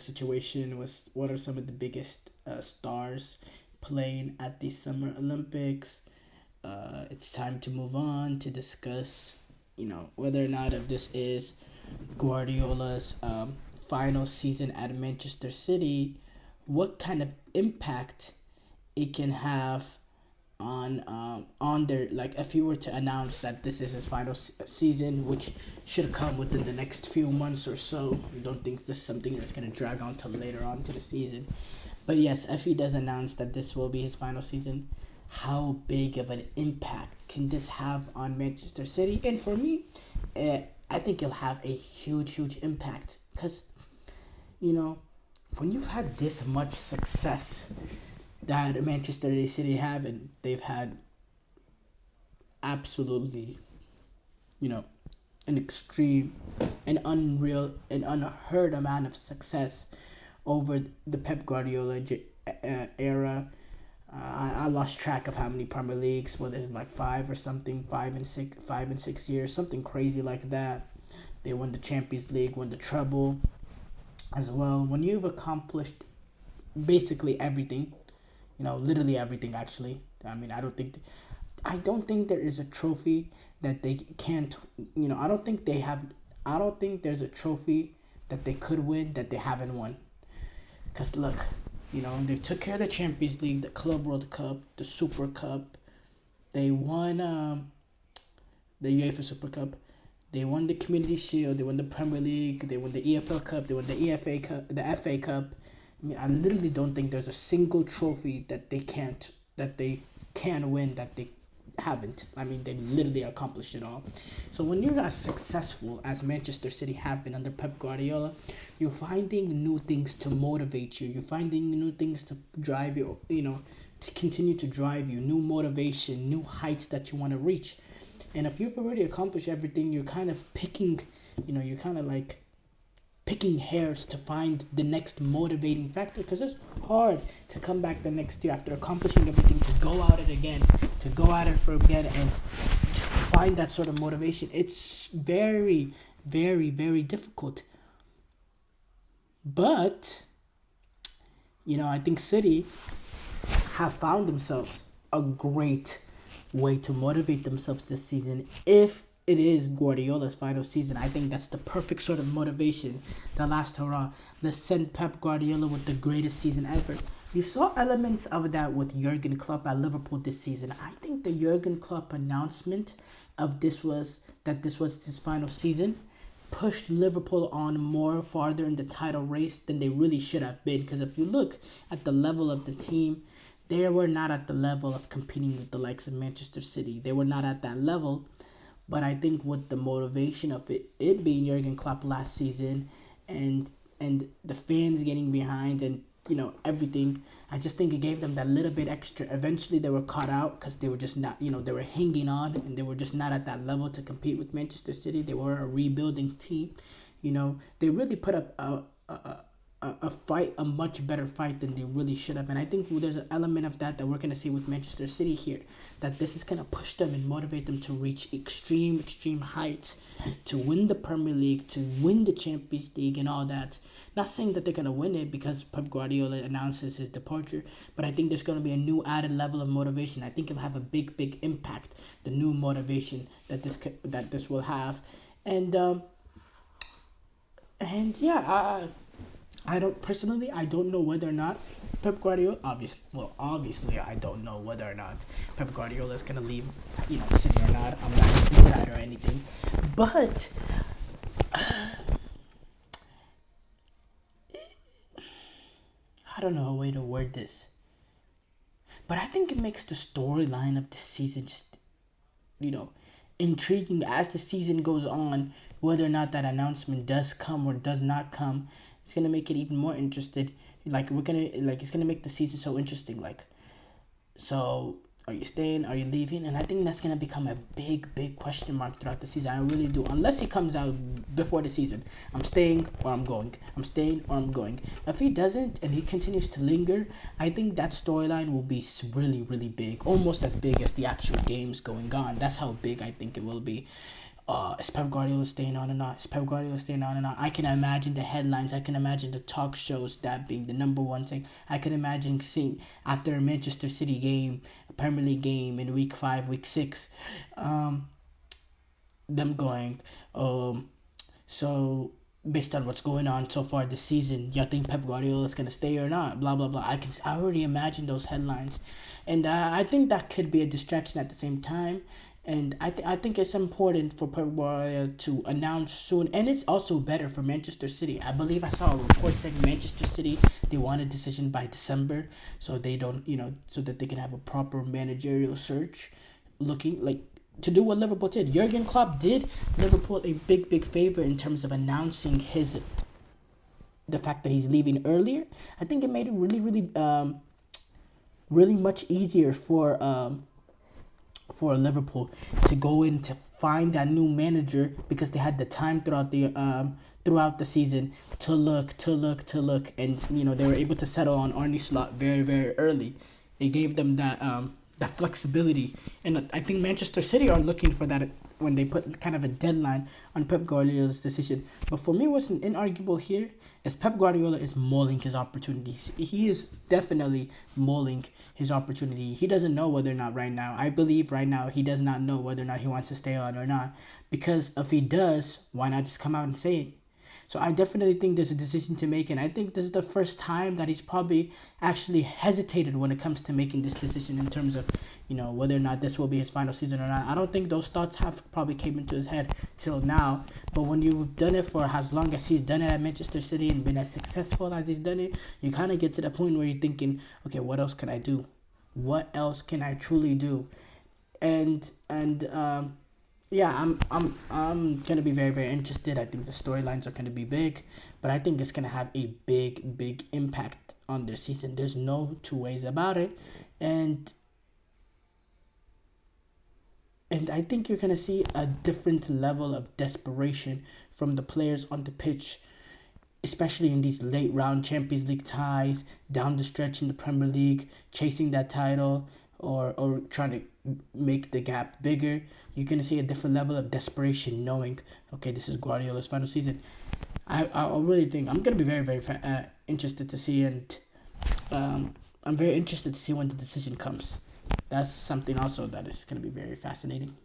situation was what are some of the biggest stars playing at the Summer Olympics. It's time to move on to discuss, whether or not if this is Guardiola's final season at Manchester City, what kind of impact it can have on their, like, if he were to announce that this is his final season, which should come within the next few months or so. I don't think this is something that's going to drag on till later on to the season, but yes, if he does announce that this will be his final season, how big of an impact can this have on Manchester City? And for me, I think it'll have a huge impact, because when you've had this much success that Manchester City have, and they've had absolutely, an extreme, an unreal, an unheard amount of success over the Pep Guardiola era. I lost track of how many Premier Leagues, whether it's like five or something, 5 and 6 years, something crazy like that. They won the Champions League, won the treble as well. When you've accomplished basically everything, literally everything, actually. I mean, I don't think there is a trophy that they can't, I don't think there's a trophy that they could win that they haven't won. Because look, they took care of the Champions League, the Club World Cup, the Super Cup. They won the UEFA Super Cup. They won the Community Shield. They won the Premier League. They won the EFL Cup. They won the EFA Cup, the FA Cup. I mean, I literally don't think there's a single trophy that they can win that they haven't. I mean, they literally accomplished it all. So when you're as successful as Manchester City have been under Pep Guardiola, you're finding new things to motivate you. You're finding new things to drive you, to continue to drive you, new motivation, new heights that you want to reach. And if you've already accomplished everything, you're kind of picking, you're kind of like picking hairs to find the next motivating factor, because it's hard to come back the next year after accomplishing everything, to go at it again, to go at it for again, and just find that sort of motivation. It's very, very difficult. But I think City have found themselves a great way to motivate themselves this season. If it is Guardiola's final season, I think that's the perfect sort of motivation. The last hurrah. Let's send Pep Guardiola with the greatest season ever. You saw elements of that with Jurgen Klopp at Liverpool this season. I think the Jurgen Klopp announcement of this was his final season pushed Liverpool on more farther in the title race than they really should have been. Because if you look at the level of the team, they were not at the level of competing with the likes of Manchester City. They were not at that level. But I think with the motivation of it being Jurgen Klopp last season, and the fans getting behind, and everything, I just think it gave them that little bit extra. Eventually they were caught out because they were just not, they were hanging on, and they were just not at that level to compete with Manchester City. They were a rebuilding team. They really put up a fight, a much better fight than they really should have. And I think there's an element of that we're going to see with Manchester City here, that this is going to push them and motivate them to reach extreme heights, to win the Premier League, to win the Champions League and all that. Not saying that they're going to win it because Pep Guardiola announces his departure, but I think there's going to be a new added level of motivation. I think it'll have a big impact, the new motivation that this will have. And yeah, I don't know whether or not Pep Guardiola, obviously I don't know whether or not Pep Guardiola is going to leave, City or not. I'm not an insider or anything. But I don't know a way to word this. But I think it makes the storyline of the season just, intriguing as the season goes on. Whether or not that announcement does come or does not come, it's gonna make it even more interested. It's gonna make the season so interesting. So are you staying? Are you leaving? And I think that's gonna become a big question mark throughout the season. I really do. Unless he comes out before the season, I'm staying or I'm going. I'm staying or I'm going. If he doesn't and he continues to linger, I think that storyline will be really big, almost as big as the actual games going on. That's how big I think it will be. Is Pep Guardiola staying on or not? Is Pep Guardiola staying on or not? I can imagine the headlines. I can imagine the talk shows, that being the number one thing. I can imagine seeing after a Manchester City game, a Premier League game in week 5, week 6, um, them going, um, so based on what's going on so far this season, y'all think Pep Guardiola is gonna stay or not? Blah blah blah. I already imagine those headlines, and I think that could be a distraction at the same time. And I think it's important for Pep Guardiola to announce soon, and it's also better for Manchester City. I believe I saw a report saying Manchester City, they want a decision by December, so they don't, so that they can have a proper managerial search, looking like to do what Liverpool did. Jurgen Klopp did Liverpool a big favor in terms of announcing the fact that he's leaving earlier. I think it made it really much easier for Liverpool to go in to find that new manager, because they had the time throughout the season to look, and they were able to settle on Arne Slot very early. It gave them that flexibility, and I think Manchester City are looking for that when they put kind of a deadline on Pep Guardiola's decision. But for me, what's inarguable here is Pep Guardiola is mulling his opportunities. He is definitely mulling his opportunity. He doesn't know whether or not right now. I believe right now he does not know whether or not he wants to stay on or not. Because if he does, why not just come out and say it? So I definitely think there's a decision to make, and I think this is the first time that he's probably actually hesitated when it comes to making this decision in terms of, whether or not this will be his final season or not. I don't think those thoughts have probably came into his head till now. But when you've done it for as long as he's done it at Manchester City and been as successful as he's done it, you kind of get to the point where you're thinking, okay, what else can I do? What else can I truly do? And yeah, I'm gonna be very interested. I think the storylines are gonna be big, but I think it's gonna have a big impact on their season. There's no two ways about it, and I think you're gonna see a different level of desperation from the players on the pitch, especially in these late round Champions League ties, down the stretch in the Premier League, chasing that title, or trying to make the gap bigger. You're going to see a different level of desperation, knowing, okay, this is Guardiola's final season. I really think I'm going to be very interested to see, and I'm very interested to see when the decision comes. That's something also that is going to be very fascinating.